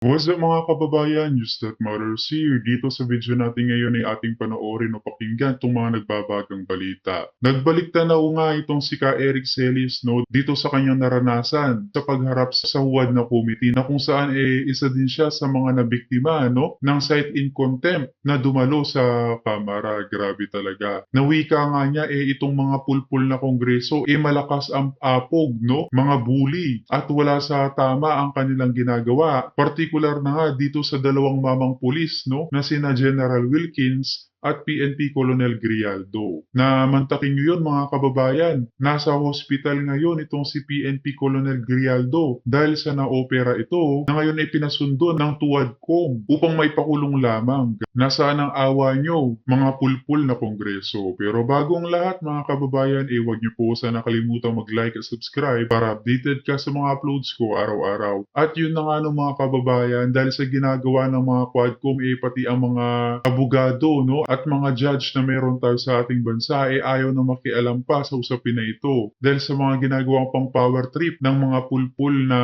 What's up mga kababayan, Just That Matters here. Dito sa video natin ngayon ay ating panoorin o pakinggan itong mga nagbabagang balita. Nagbalik tanaw nga itong si Ka Eric Celis dito sa kanyang naranasan sa pagharap sa huwad na committee na kung saan isa din siya sa mga nabiktima ng cite in contempt na dumalo sa Kamara. Grabe talaga. Nawika nga niya itong mga pulpul na kongreso malakas ang apog, mga bully at wala sa tama ang kanilang ginagawa. Partikular na nga dito sa dalawang mamang pulis na sina General Wilkins at PNP Colonel Grialdo. Na mantakin nyo yun mga kababayan, nasa hospital ngayon itong si PNP Colonel Grialdo dahil sa na-opera ito na ngayon ay pinasundo ng tuwadcom upang maipakulong lamang. Nasaan ang awa nyo, mga pulpul na kongreso? Pero bago ang lahat mga kababayan, huwag nyo po sana kalimutang mag-like at subscribe para updated ka sa mga uploads ko araw-araw. At yun na nga mga kababayan, dahil sa ginagawa ng mga quadcom pati ang mga abogado at mga judge na meron tayo sa ating bansa ayaw na makialam pa sa usapin na ito. Dahil sa mga ginagawang pang power trip ng mga pulpul na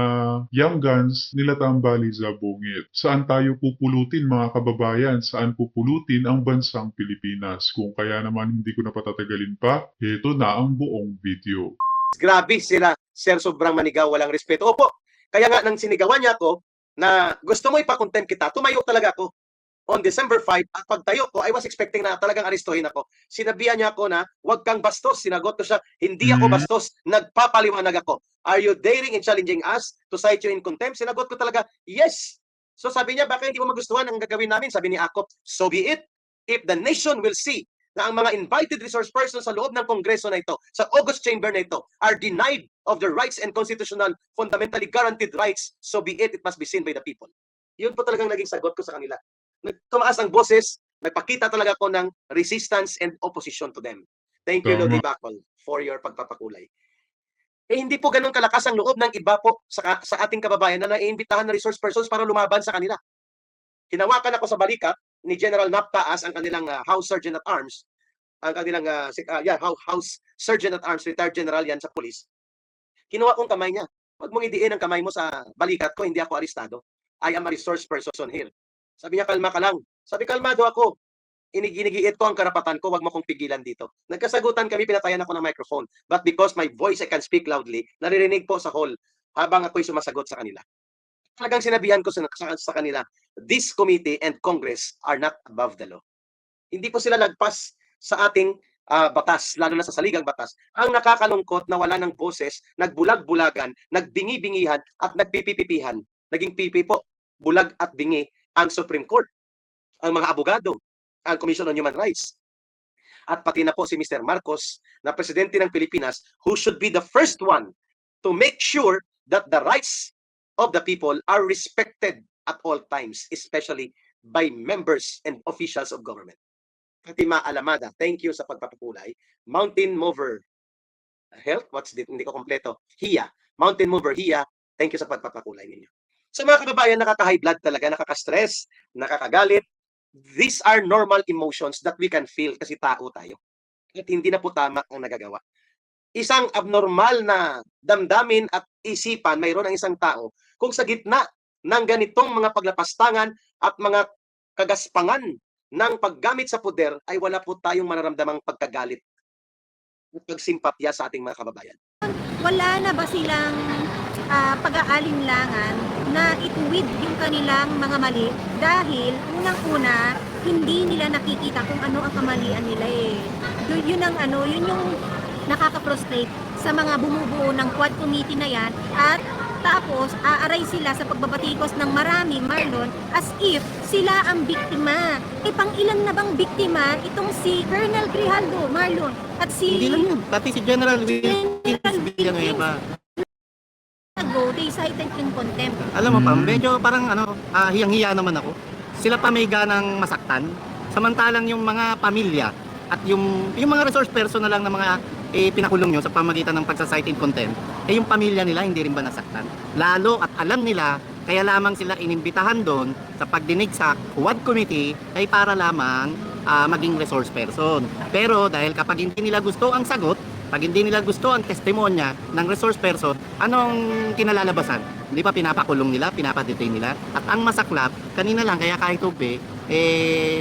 young guns nila tambali sa bungit. Saan tayo pupulutin mga kababayan? Saan pupulutin ang bansang Pilipinas? Kung kaya naman hindi ko na patatagalin pa, ito na ang buong video. Grabe sila, sir, sobrang manigaw, walang respeto. Opo, kaya nga nang sinigawan niya ako na gusto mo ipakontempt kita, tumayo talaga ako. On December 5, at pagtayo ko, I was expecting na talagang aristuhin ako. Sinabihan niya ako na, huwag kang bastos. Sinagot ko siya, hindi ako bastos, nagpapaliwanag ako. Are you daring and challenging us to cite you in contempt? Sinagot ko talaga, yes. So sabi niya, baka hindi mo magustuhan ang gagawin namin? Sabi ni Akop, so be it. If the nation will see na ang mga invited resource persons sa loob ng kongreso na ito, sa August chamber na ito, are denied of their rights and constitutional fundamentally guaranteed rights, so be it, it must be seen by the people. Yun po talagang naging sagot ko sa kanila. Tumaas ang boses, nagpakita talaga ako ng resistance and opposition to them. Thank you, Lodi Bacol, for your pagpapakulay. Hindi po ganun kalakas ang loob ng iba po sa ating kababayan na naiimbitahan na resource persons para lumaban sa kanila. Hinawakan ako sa balikat ni General Naptaas ang kanilang House Sergeant at Arms, ang kanilang House Sergeant at Arms, retired general yan sa police. Kinuha kong kamay niya. Huwag mong idiin ang kamay mo sa balikat ko, hindi ako arestado. I am a resource person here. Sabi niya, kalma ka lang. Sabi, kalmado ako. Ginigiit ko ang karapatan ko, wag mo kong pigilan dito. Nagkasagutan kami, pinatayan ako ng microphone. But because my voice, I can speak loudly, naririnig po sa hall habang ako'y sumasagot sa kanila. Talagang sinabihan ko sa kanila, this committee and Congress are not above the law. Hindi po sila lagpas sa ating batas, lalo na sa saligang batas. Ang nakakalungkot na wala ng boses, nagbulag-bulagan, nagbingi-bingihan at nagpipipipihan. Naging pipi po, bulag at bingi ang Supreme Court, ang mga abogado, ang Commission on Human Rights, at pati na po si Mr. Marcos na presidente ng Pilipinas, who should be the first one to make sure that the rights of the people are respected at all times, especially by members and officials of government. Fatima Alamada, thank you sa pagpapakulay. Mountain Mover Health, hindi ko kompleto. HIA, Mountain Mover HIA, thank you sa pagpapakulay ninyo. Sa mga kababayan, nakaka-high blood talaga, nakaka-stress, nakakagalit. These are normal emotions that we can feel kasi tao tayo. At hindi na po tama ang nagagawa. Isang abnormal na damdamin at isipan mayroon ang isang tao kung sa gitna ng ganitong mga paglapastangan at mga kagaspangan ng paggamit sa poder ay wala po tayong mararamdamang pagkagalit at pagsimpatya sa ating mga kababayan. Wala na ba silang pag-aalinlangan na ituwid yung kanilang mga mali dahil unang-una hindi nila nakikita kung ano ang kamalian nila Yun yung nakaka-frustrate sa mga bumubuo ng quad committee na yan, at tapos aaray sila sa pagbabatikos ng marami, Marlon, as if sila ang biktima. Pang ilan na bang biktima itong si Colonel Grijaldo, Marlon, at si... Hindi lang yun, pati si General Villanueva. They cited in contempt. Alam mo pa, medyo parang hiyang-hiya naman ako. Sila pa may ganang masaktan. Samantalang yung mga pamilya at yung mga resource person na lang na mga pinakulong nyo sa pamagitan ng pagsa-cite in contempt, yung pamilya nila hindi rin ba nasaktan? Lalo at alam nila, kaya lamang sila inimbitahan doon sa pagdinig sa Quad Committee ay para lamang maging resource person. Pero dahil kapag hindi nila gusto ang sagot, pag hindi nila gusto ang testimonya ng resource person, anong kinalalabasan? Hindi pa pinapakulong nila, pinapadetain nila. At ang masaklap, kanina lang, kaya kahit ube,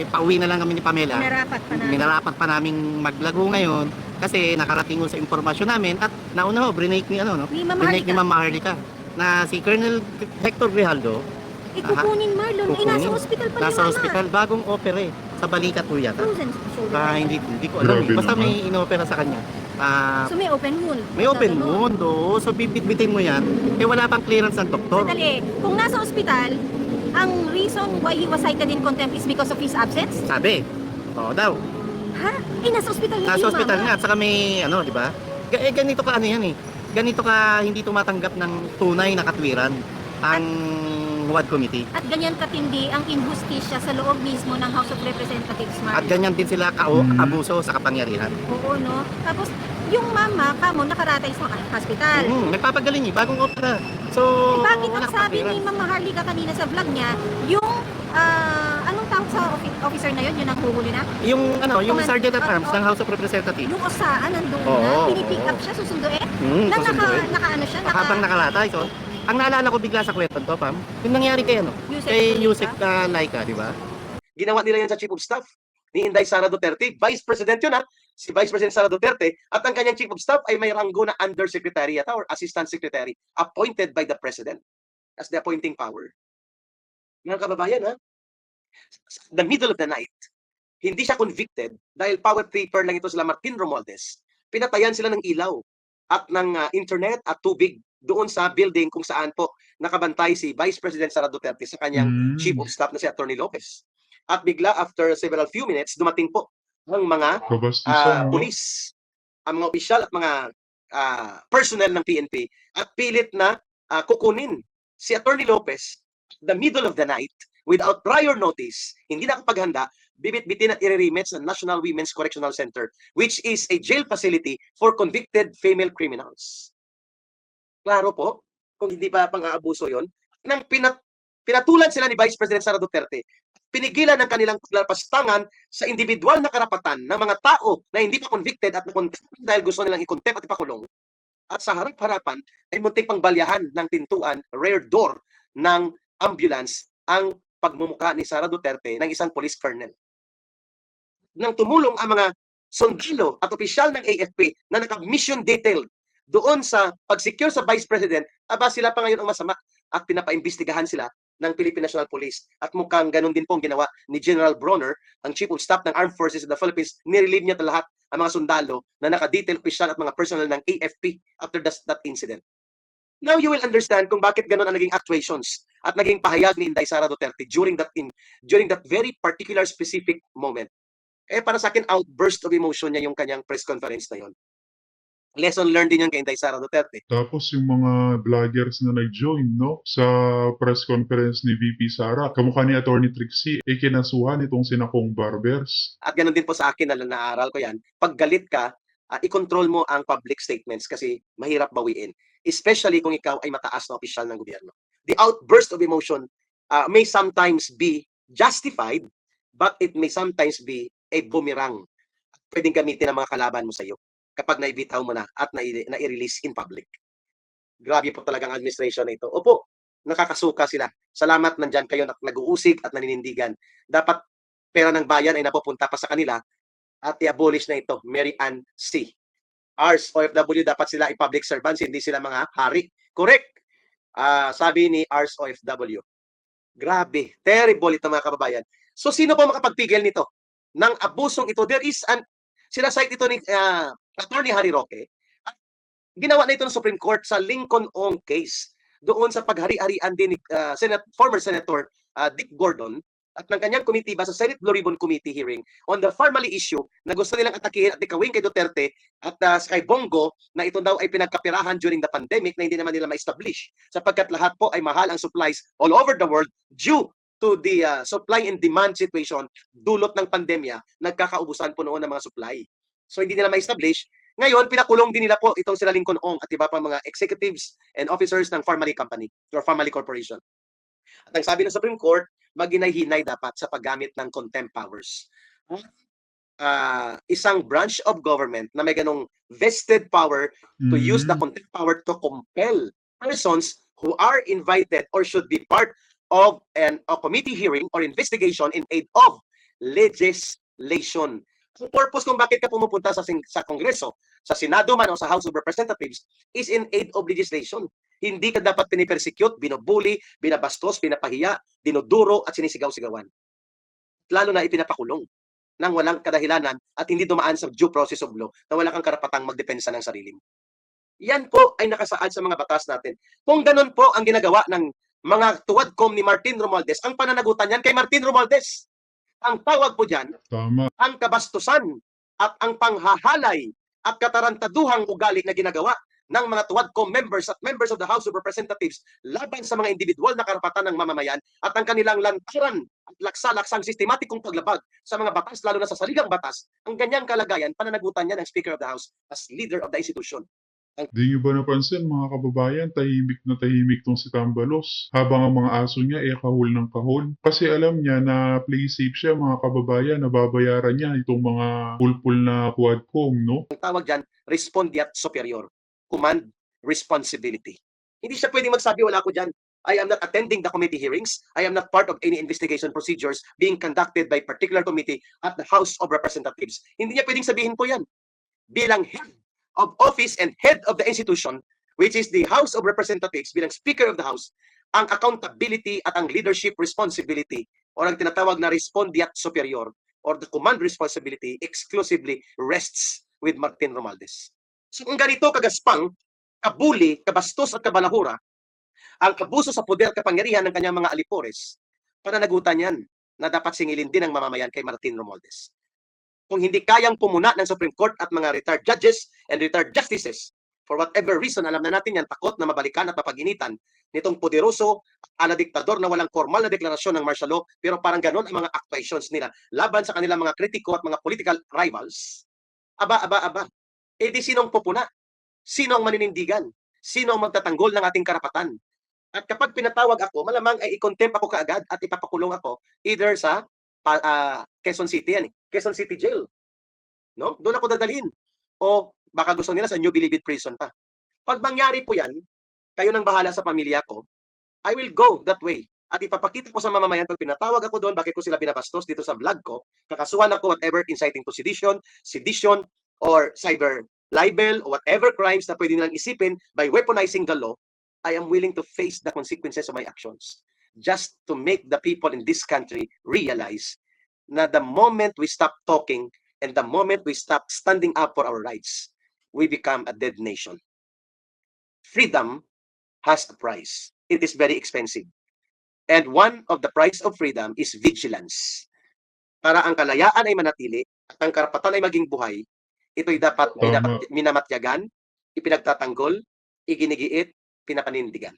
pauwi na lang kami ni Pamela. Minarapat pa namin. Minarapat pa naming maglago ngayon kasi nakarating ko sa impormasyon namin at nauna ho, brinake ni ano, no? Ni Ma'am Brinake ni Harlika. Ma'am Maharlika na si Colonel Hector Grijaldo Ikukunin, Marlon. Eh, nasa Kukunin. hospital pa nasa ni Mama. hospital, bagong opera sa Balikat po yata. Frozen shoulder. Hindi ko alam. Grabe Basta naman. may inopera sa kanya. So may open wound. May open Sa ganun. wound, oh. So bibit-bitin mo yan. Wala pang clearance ng doktor. Sandali, kung nasa ospital, ang reason why he was cited in contempt is because of his absence? Sabi. Oo daw. Ha? Eh, nasa ospital nga Nasa yung hospital mama. nga. At saka may, di ba? Ganito ka ano yan eh. Ganito ka hindi tumatanggap ng tunay na katwiran ang WAD committee. At ganyan katindi ang injustisya sa loob mismo ng House of Representatives, At Marlon. ganyan din sila abuso sa kapangyarihan. Oo, no? Tapos, yung mama, kamo, nakaratay sa hospital. Nagpapagaling eh. Bagong opera. So, Bakit wala ang sabi katwiran. ni Ma'am Harlika kanina sa vlog niya, yung, anong tawag sa officer na yun, yun ang huhuli na? Yung Command- Sergeant at Arms Oo. ng House of Representatives. Yung osaan nandun Oo, na, pinipick oo. up siya, susunduin. Nang Susunduin. naka-ano siya, Habang nakalatay. So, ang naalala ko bigla sa kwento to, Pam, yung nangyari kay Yusek Laika, di ba? Ginawa nila yan sa Chief of Staff ni Inday Sara Duterte. Vice President yun, ha? Si Vice President Sara Duterte. At ang kanyang Chief of Staff ay may ranggo na Undersecretary yata or Assistant Secretary appointed by the President as the appointing power. Mga kababayan, ha? The middle of the night, hindi siya convicted dahil power tripper lang ito sila Martin Romualdez. Pinatayan sila ng ilaw at ng internet at tubig doon sa building kung saan po nakabantay si Vice President Sara Duterte sa kanyang Chief of Staff na si Attorney Lopez. At bigla after several few minutes, dumating po ang mga Kabastusan, no? pulis, ang mga opisyal at mga personnel ng PNP at pilit na kukunin si Attorney Lopez the middle of the night without prior notice, hindi nakapaghanda, bibit-bitin at i-remit sa National Women's Correctional Center, which is a jail facility for convicted female criminals. Klaro po, kung hindi pa pang-aabuso yon, nang pinatulan sila ni Vice President Sara Duterte, pinigilan ng kanilang paglapastangan sa individual na karapatan ng mga tao na hindi pa convicted at dahil gusto nilang i-contempt at ipakulong. At sa harap-harapan ay muntik pang balyahan ng pintuan, rear door ng ambulance ang pagmumukha ni Sara Duterte ng isang police colonel. Nang tumulong ang mga sundalo at opisyal ng AFP na naka-mission detailed doon sa pag-secure sa Vice President, aba sila pa ngayon ang masama at pinapaimbestigahan sila ng Philippine National Police. At mukhang ganun din po ang ginawa ni General Bronner, ang Chief of Staff ng Armed Forces of the Philippines. Nirelieve niya lahat ang mga sundalo na naka-detail opisyal at mga personnel ng AFP after that incident. Now you will understand kung bakit ganun ang naging actuations at naging pahayag ni Inday Sara Duterte during that very particular specific moment. Para sa akin, outburst of emotion niya yung kanyang press conference na yon. Lesson learned din yan kay Inday Sara Duterte. Tapos yung mga vloggers na nag-join, no? Sa press conference ni VP Sara, kamukha ni Attorney Trixie, kinasuhan itong sinakong barbers. At ganun din po sa akin na naaral ko yan. Pag galit ka, i-control mo ang public statements kasi mahirap bawiin. Especially kung ikaw ay mataas na opisyal ng gobyerno. The outburst of emotion may sometimes be justified, but it may sometimes be a boomerang. Pwedeng gamitin ng mga kalaban mo sa iyo kapag naibitaw mo na at na-release in public. Grabe po talagang administration na ito. Opo, nakakasuka sila. Salamat nandyan kayo na nag-uusig at naninindigan. Dapat pera ng bayan ay napupunta pa sa kanila at i-abolish na ito. Mary Ann C. Ars, OFW, dapat sila i-public servants, hindi sila mga hari. Correct. Sabi ni Ars OFW. Grabe, terrible ito mga kababayan. So sino po makapagpigil nito? Ng abusong ito, there is sinasite ito ni Attorney Harry Roque. Ginawa na ito ng Supreme Court sa Lincoln Ong case. Doon sa paghari-harian din ni former Senator Dick Gordon at ng kanyang committee ba sa Senate Blue Ribbon Committee hearing on the formally issue na gusto nilang atakihin at ikawin kay Duterte at kay Bongo na ito daw ay pinagkapirahan during the pandemic na hindi naman nila ma-establish sapagkat lahat po ay mahal ang supplies all over the world due to the supply and demand situation dulot ng pandemya, nagkakaubusan po noon ng mga supply. So hindi nila ma-establish. Ngayon, pinakulong din nila po itong sila Lincoln Ong at iba pang mga executives and officers ng Farmally Company or Farmally Corporation. At ang sabi ng Supreme Court, maghinay-hinay dapat sa paggamit ng contempt powers. Isang branch of government na may ganong vested power to use the contempt power to compel persons who are invited or should be part of a committee hearing or investigation in aid of legislation. Ang purpose kung bakit ka pumupunta sa Kongreso, sa Senado man o sa House of Representatives is in aid of legislation. Hindi ka dapat pinipersecute, binubuli, binabastos, pinapahiya, dinuduro at sinisigaw-sigawan. Lalo na ipinapakulong nang walang kadahilanan at hindi dumaan sa due process of law na wala kang karapatang magdepensa ng sarili mo. Yan po ay nakasaad sa mga batas natin. Kung ganun po ang ginagawa ng mga tuwadkom ni Martin Romualdez, ang pananagutan yan kay Martin Romualdez. Ang tawag po dyan, Tama. ang kabastusan at ang panghahalay at katarantaduhang ugali na ginagawa ng mga tuwadkom members at members of the House of Representatives laban sa mga individual na karapatan ng mamamayan at ang kanilang lantaran at laksa-laksang sistematikong paglabag sa mga batas, lalo na sa saligang batas. Ang ganyang kalagayan, pananagutan niya ng Speaker of the House as leader of the institution. Di nyo ba napansin mga kababayan, tahimik na tahimik tong si Tambalos habang ang mga aso niya kahul ng kahul. Kasi alam niya na play safe siya mga kababayan, nababayaran niya itong mga pulpul na quadcom, no? Ang tawag dyan, respondeat superior. Command responsibility. Hindi siya pwedeng magsabi, wala ko dyan. I am not attending the committee hearings. I am not part of any investigation procedures being conducted by particular committee at the House of Representatives. Hindi niya pwedeng sabihin po yan. Bilang head of office and head of the institution, which is the House of Representatives, bilang Speaker of the House, ang accountability at ang leadership responsibility o ang tinatawag na respondeat superior or the command responsibility exclusively rests with Martin Romualdez. So kung ganito kagaspang, kabuli, kabastos at kabalahura, ang abuso sa poder at kapangyarihan ng kanyang mga alipores, pananagutan yan na dapat singilin din ng mamamayan kay Martin Romualdez. Kung hindi kayang pumuna ng Supreme Court at mga retired judges and retired justices, for whatever reason, alam na natin yan, takot na mabalikan at mapaginitan nitong poderoso ala diktador na walang formal na deklarasyon ng martial law, pero parang ganon ang mga actuations nila laban sa kanilang mga kritiko at mga political rivals. Aba. E di sinong pupuna? Sino ang maninindigan? Sino ang magtatanggol ng ating karapatan? At kapag pinatawag ako, malamang ay i-contempt ako kaagad at ipapakulong ako either sa Quezon City yan, Quezon City Jail. No? Doon ako dadalhin. O baka gusto nila sa New Bilibid Prison pa. Pag mangyari po yan, kayo nang bahala sa pamilya ko, I will go that way. At ipapakita ko sa mamamayan pag pinatawag ako doon, bakit ko sila binabastos dito sa vlog ko, kakasuhan ako whatever inciting to sedition, or cyber libel, or whatever crimes na pwede nilang isipin by weaponizing the law, I am willing to face the consequences of my actions. Just to make the people in this country realize na the moment we stop talking and the moment we stop standing up for our rights, we become a dead nation. Freedom has a price. It is very expensive. And one of the price of freedom is vigilance. Para ang kalayaan ay manatili at ang karapatan ay maging buhay, ito'y dapat minamatyagan, ipinagtatanggol, iginigiit, pinapanindigan.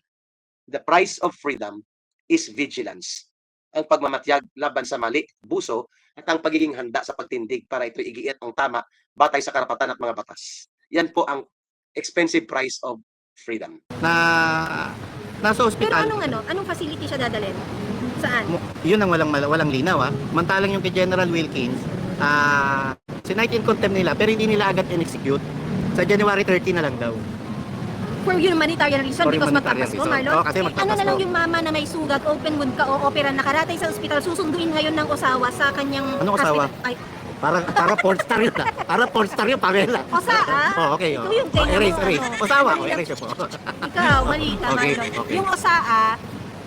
The price of freedom is vigilance. Ang pagmamatyag laban sa mali, buso, at ang pagiging handa sa pagtindig para ito igiit ang tama batay sa karapatan at mga batas. Yan po ang expensive price of freedom. Nasa Pero ospital. anong facility siya dadalhin? Saan? Yun ang walang linaw. Mantalang yung kay General Wilkins, sinight in contempt nila pero hindi nila agad in-execute. Sa January 30 na lang daw. For humanitarian reason, For because humanitarian magpapasko, reason. Marlon. Oo, kasi Ano magpapasko. na lang yung mama na may sugat, open wound ka o opera, nakaratay sa ospital, susunduin ngayon ng Osawa sa kanyang Anong Osawa? hospital. Ay, Para porn star yun. Para porn star yun, Pamela. Osaa? Okay. Ikaw yung tenga Erase. mo, Osawa, Mali lang. erase po. Ikaw, mali ka, Okay, Marlon. okay. Yung Osaa,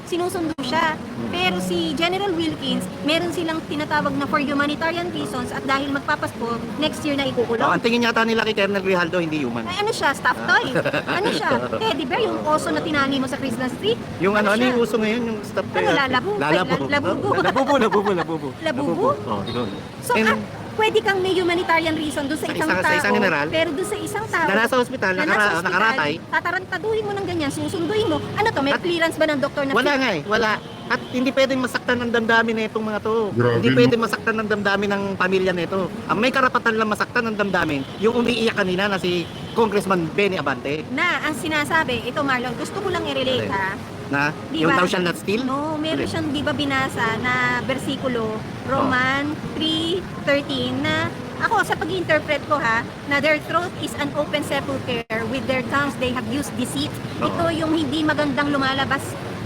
sinusundo siya. Pero si General Wilkins, meron silang tinatawag na for humanitarian reasons at dahil magpapasko, next year na ikukulong. Ang tingin yata nila kay Colonel Grijaldo, hindi human. Ay, ano siya? Stuffed toy? Ano siya? Teddy bear? Yung oso na tinani mo sa Christmas tree? Yung ano siya? yung uso ngayon, yung stop Ano, lalabu? Labubu? Labubu. Labubu? Oh, yun. So, pwede kang may humanitarian reason doon sa Sa isang isang- tao, sa isang general, pero doon sa isang tao, Na nasa ospital, na nasa ospital, nakaratay. tatarantaduhin mo ng ganyan, susunduin mo. Ano to, may At- clearance ba ng doktor na Wala nga eh, wala. At hindi pwedeng masaktan ng damdamin na itong mga to. Grabe, Hindi no? pwedeng masaktan ng damdamin ng pamilya nito. Ang may karapatan lang masaktan ng damdamin, yung umiiyak kanina na si Congressman Benny Abante, na ang sinasabi, ito Marlon, gusto ko lang i-relate Alin? ha. na Di yung ba? thou shall not steal. No, meron Alin? siyang di ba binasa na bersikulo, Roman 3:13 na ako sa pag-interpret ko ha, na their throat is an open sepulchre with their tongues they have used deceit. Oo. Ito yung hindi magandang lumalabas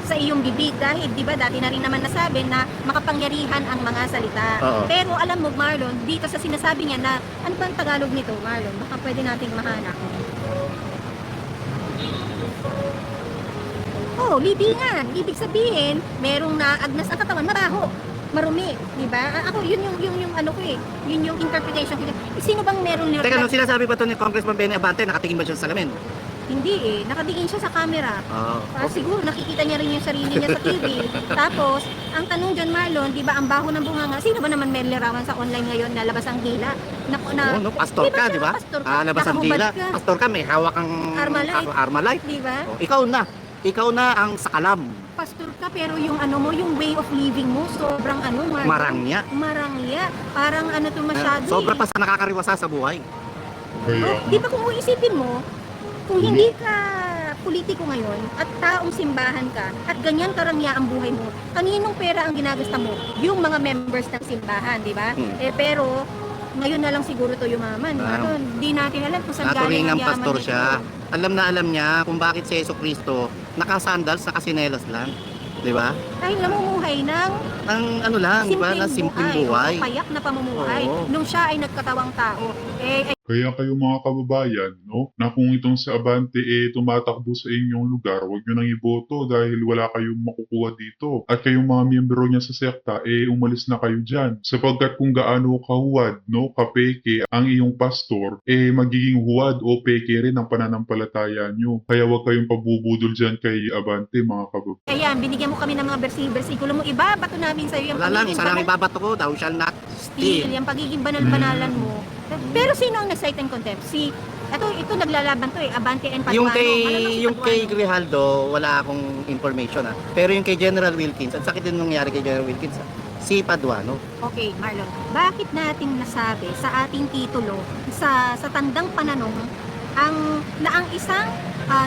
sa iyong bibig dahil di ba dati na rin naman nasabi na makapangyarihan ang mga salita. Oo. Pero alam mo Marlon, dito sa sinasabi niya na ano bang Tagalog nito Marlon? Baka pwede nating mahanap. Oh, libingan. Ibig sabihin, merong naagnas ang katawan, mabaho, marumi, di ba? Ako yun yung ano ko eh. Yun yung interpretation ko. Sino bang merong Teka, nung sinasabi pa to ni Congressman Benny Abante, nakatingin ba siya sa salamin? Hindi eh, nakatingin siya sa camera. Oo. Siguro nakikita niya rin yung sarili niya sa TV. Tapos, ang tanong dyan Marlon, di ba ang baho ng bunganga, sino ba naman may larawan sa online ngayon na labas ang dila? Oo, no? Pastor ka, di ba? Pastor ka, Labas ang nakahubad dila. ka. Pastor ka, may hawak ang Armalite. Armalite. Di ba? Oh, ikaw na ang sakalam. Pastor ka, pero yung ano mo, yung way of living mo, sobrang ano, Marlon. Marangya. Marangya. Parang ano to masyado Sobra eh. pa sa nakakariwasa sa buhay. Kaya, Di ba kung iisipin mo, kung hindi ka politiko ngayon at taong simbahan ka at ganyan karangya ang buhay mo, kaninong pera ang ginagasta mo? Yung mga members ng simbahan, di ba? Pero ngayon na lang siguro to yumaman. Hindi natin alam kung saan galing ang Naturingang yaman pastor nito. siya. Alam na alam niya kung bakit si Jesucristo nakasandals, nakasinelas lang. Di ba? Dahil namumuhay ng Ang ano lang, di ba? Na simpleng buhay. payak na pamumuhay. Oo. Nung siya ay nagkatawang tao, kaya kayo mga kababayan, no, na kung itong si Abante tumatakbo sa inyong lugar, huwag nyo nang iboto dahil wala kayong makukuha dito. At kayong mga miyembro niya sa sekta, umalis na kayo dyan. Sapagkat kung gaano kahuwad, no, kapeke ang iyong pastor, magiging huwad o peke rin ang pananampalataya nyo. Kaya huwag kayong pabubudol dyan kay Abante, mga kababayan. ayan, binigyan mo kami ng mga bersikulo mo. Iba, bato namin sa iyo. Wala lang, isa lang ibabato ko, thou shall not Steal, steal. yung pagiging banal-banalan mo. Pero sino ang nag-cite and contempt? Ito naglalaban to eh, Abante and Paduano. Yung Malamang si yung kay Paduano. Grijaldo, wala akong information Pero yung kay General Wilkins, ang sakit din nangyari kay General Wilkins si Paduano. Okay, Marlon. Bakit natin nasabi sa ating titulo sa tandang pananong ang isang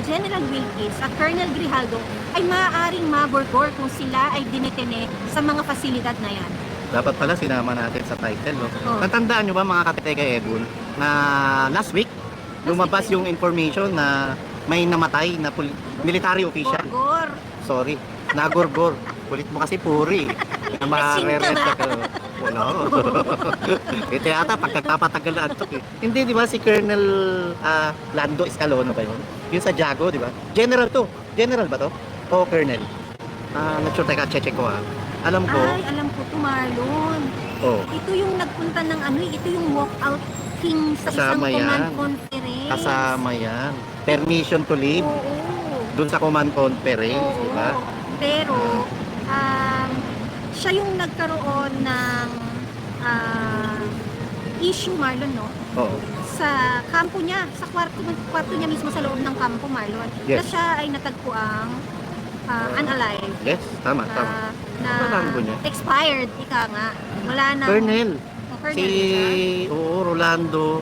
General Wilkins at Colonel Grijaldo ay maaaring maborgor kung sila ay dinetene sa mga pasilidad na yan. Dapat pala sinama natin sa title, no? Oh. Natandaan nyo ba mga kateka Edwin, na last week, lumabas yung information na may namatay na military official. Borgor. Sorry, nagorgor. Kulit mo kasi puri. Na Lasing ka ba? Wala. Ito yata, pagkagpapatagal na antok eh. Hindi, di ba, si Colonel Lando Escalona ba yun? Yun sa Jago, di ba? General to. General ba to? O Colonel? Not sure, teka, check ko Alam ko, Ay, alam ko to, Marlon. oh, Ito yung nagpunta ng ito yung walkout king sa isang Kasama command yan. conference. kasama yan. Permission to leave Oo. dun sa command conference, Oo. di ba? Pero, siya yung nagkaroon ng issue, Marlon, no? Oo. Sa kampo niya, sa kwarto niya mismo sa loob ng kampo, Marlon. Na Yes. siya ay natagpuang unalive. Yes, tama, tama. Na Ano ko niya? expired, ika nga. Wala na. Colonel, Colonel si siya. Rolando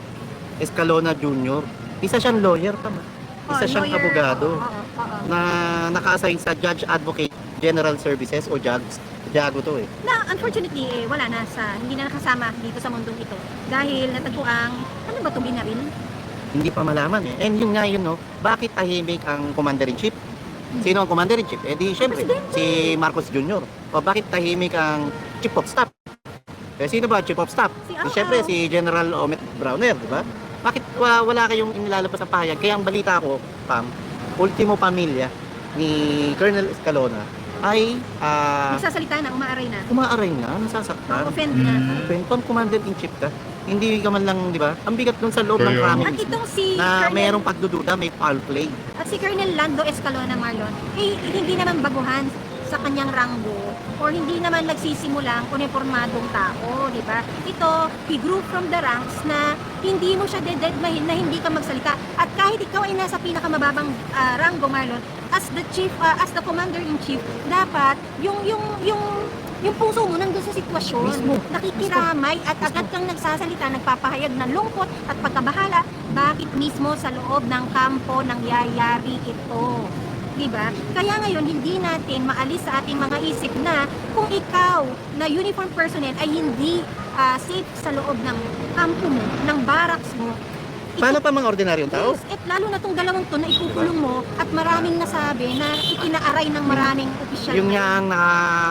Escalona Jr. Isa siyang lawyer, tama. Isa siyang Lawyer. abogado Oo. na naka-assign sa Judge Advocate General Services o JAGS. Jago to eh. Na unfortunately wala na hindi na nakasama dito sa mundong ito dahil natagpuang ano ba 'to, binaril? Hindi pa malaman eh. And yun nga yun, no, bakit tahimik ang Commander-in-Chief? Sino ang Commander-in-Chief? Eh di syempre, Presidente. si Marcos Jr. O bakit tahimik ang Chief of Staff? Eh sino ba Chief of Staff? Si Siyempre si General Omet Browner, di ba? Bakit wala kayong inilalabas sa pahayag? Kaya ang balita ko, Pam, ultimo pamilya ni Colonel Escalona ay Nagsasalita na, umaaray na. umaaray na, nasasaktan. Na-offend na. Pam, Commander-in-Chief ka. Hindi ka man lang, di ba? Ang bigat dun sa loob ng Kaya- krami At itong si na Colonel, mayroong pagdududa, may foul play. at si Colonel Lando Escalona, Marlon, hindi naman baguhan sa kanyang ranggo or hindi naman nagsisimulang uniformadong tao, di ba? Ito, he grew from the ranks na hindi mo siya dededmahin na hindi ka magsalita. At kahit ikaw ay nasa pinakamababang ranggo, Marlon, as the chief, as the commander-in-chief, dapat yung puso mo nandun sa sitwasyon, Mismo. nakikiramay at agad kang nagsasalita, nagpapahayag ng lungkot at pagkabahala, bakit mismo sa loob ng kampo nangyayari ito. Diba? Kaya ngayon, hindi natin maalis sa ating mga isip na kung ikaw na uniform personnel ay hindi safe sa loob ng kampo mo, ng barracks mo, Paano pa mga ordinaryong tao? Yes, at lalo na tong dalawang to na ikukulong mo at maraming nasabi na itinaaray ng maraming opisyal. Yung nga ang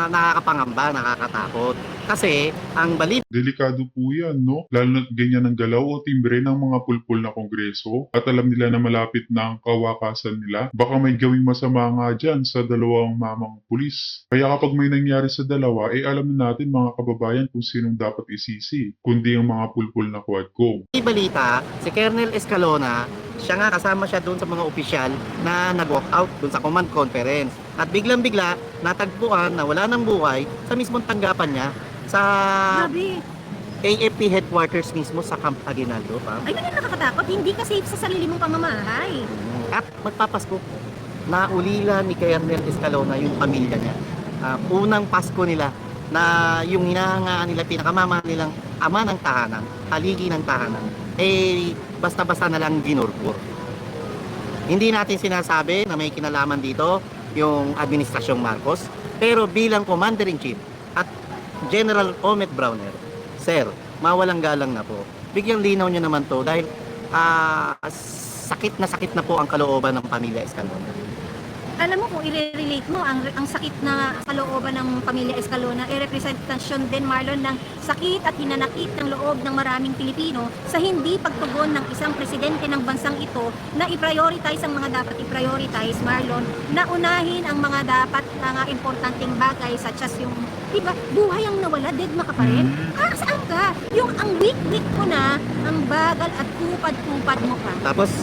nakakapangamba, nakakatakot. Kasi ang balita Delikado po yan, no? Lalo na ganyan ang galaw o timbre ng mga pulpul na kongreso at alam nila na malapit na ang kawakasan nila. Baka may gawing masama nga dyan sa dalawang mamang pulis. Kaya kapag may nangyari sa dalawa, alam na natin mga kababayan kung sinong dapat isisi, kundi ang mga pulpul na quadcom. balita, si Colonel Escalona, siya nga kasama siya doon sa mga opisyal na nag-walk out doon sa command conference. At biglang-bigla, natagpuan na wala ng buhay sa mismong tanggapan niya sa Grabe. AFP headquarters mismo sa Camp Aguinaldo. Ayun yung nakakatakot. Hindi ka safe sa sarili mong pamamahay. At magpapasko, naulila ni Colonel Escalona yung pamilya niya. Unang Pasko nila na yung hinahangaan nila, pinakamama nilang ama ng tahanan, haligi ng tahanan, basta-basta na lang ginurbur. Hindi natin sinasabi na may kinalaman dito yung Administrasyong Marcos, pero bilang Commander-in-Chief at General Omet Browner, Sir, mawalang galang na po. Bigyang linaw nyo naman to dahil sakit na po ang kalooban ng pamilya Escalona. Alam mo kung i-relate mo ang sakit na kalooban ng pamilya Escalona, representasyon din, Marlon, ng sakit at hinanakit ng loob ng maraming Pilipino sa hindi pagtugon ng isang presidente ng bansang ito na i-prioritize ang mga dapat i-prioritize, Marlon, na unahin ang mga dapat mga importanteng bagay such as yung, diba, buhay ang nawala, dead ka pa rin. Saan ka? Yung ang weak-weak mo na, ang bagal at kupad-kupad mo pa. Tapos,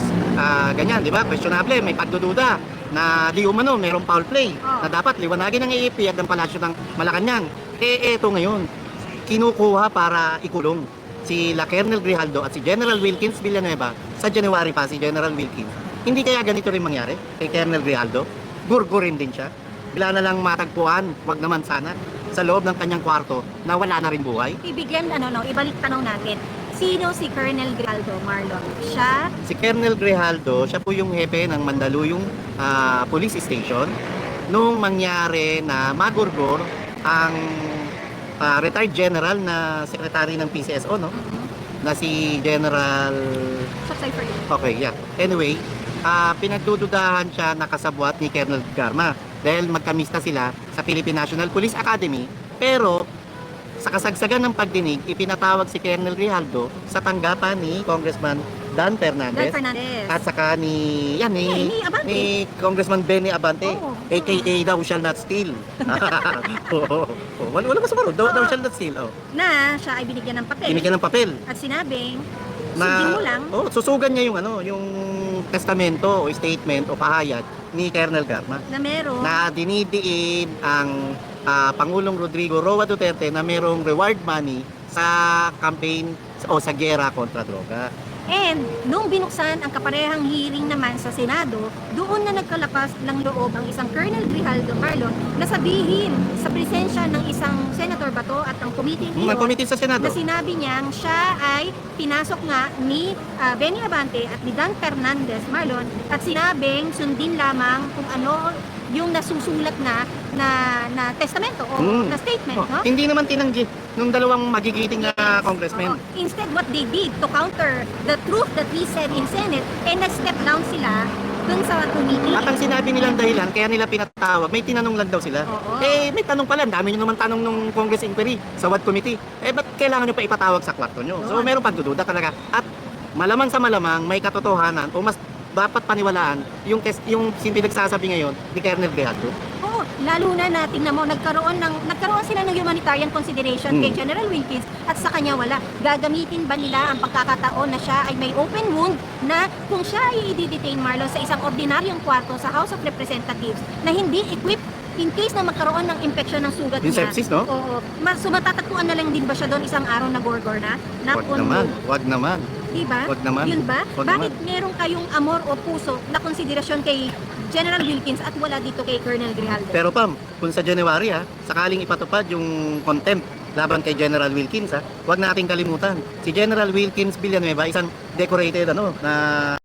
ganyan, di ba? Questionable, may pagdududa na di umano, merong foul play na dapat liwanagin ng AFP at ng Palasyo ng Malacanang. Eto ngayon, kinukuha para ikulong si La Colonel Grijaldo at si General Wilkins Villanueva sa January pa si General Wilkins. Hindi kaya ganito rin mangyari kay Colonel Grijaldo? Gurgurin din siya. Bila na lang matagpuan, wag naman sana, sa loob ng kanyang kwarto na wala na rin buhay. Ibigyan, ibalik tanong natin. Sino si Colonel Grijaldo, Marlon? Siya? Si Colonel Grijaldo, siya po yung hepe ng Mandaluyong Police Station nung mangyari na magurgor ang retired general na secretary ng PCSO, no? Na si General... Cypher. Okay, yeah. Anyway, pinagdududahan siya na kasabwat ni Colonel Garma dahil magkamista sila sa Philippine National Police Academy, pero sa kasagsagan ng pagdinig, ipinatawag si Colonel Grijaldo sa tanggapan ni Congressman Dan Fernandez. At saka ni Congressman Benny Abante, Oo. aka Thou Shall Not Steal. Wala ba sumunod? Thou Shall Not Steal. Na siya ay binigyan ng papel. Binigyan ng papel. At sinabing, Na, sundin mo lang. susugan niya yung testamento o statement o pahayag ni Colonel Garma Na meron. na dinidiin ang Pangulong Rodrigo Roa Duterte na merong reward money sa campaign o sa gera kontra droga. And nung binuksan ang kaparehang hearing naman sa Senado, doon na nagkalakas ng loob ang isang Colonel Grijaldo, Marlon, na sabihin sa presensya ng isang Senator Bato at ang committee Ang committee sa Senado. na sinabi niyang siya ay pinasok nga ni Benny Abante at ni Dan Fernandez, Marlon, at sinabing sundin lamang kung ano yung nasusulat na testamento o na statement, no? Hindi naman tinanggi nung dalawang magigiting na congressmen. Instead, what they did to counter the truth that he said in Senate, nag-step down sila dun sa committee. At ang sinabi nilang dahilan, kaya nila pinatawag, may tinanong lang daw sila. Oo. May tanong pala, dami nyo naman tanong nung Congress Inquiry sa WAD Committee. Ba't kailangan nyo pa ipatawag sa kwarto nyo? So, meron pagdududa talaga. At malamang sa malamang, may katotohanan o mas dapat paniwalaan yung pinagsasabi ngayon ni Colonel Grijaldo. Oo, lalo na tingnan mo, nagkaroon sila ng humanitarian consideration kay General Wilkins at sa kanya wala. Gagamitin ba nila ang pagkakataon na siya ay may open wound na kung siya ay i-detain, Marlon, sa isang ordinaryong kwarto sa House of Representatives na hindi equipped in case na magkaroon ng infection ng sugat Yung niya. sepsis, no? Oo. So matatagpuan na lang din ba siya doon isang araw na gorgor na? Wag naman. Diba? Wag naman. Yun ba? Wag Bakit meron kayong amor o puso na konsiderasyon kay General Wilkins at wala dito kay Colonel Grijaldo? Pero Pam, kung sa January sakaling ipatupad yung contempt laban kay General Wilkins, wag nating kalimutan. Si General Wilkins Villanueva, isang decorated na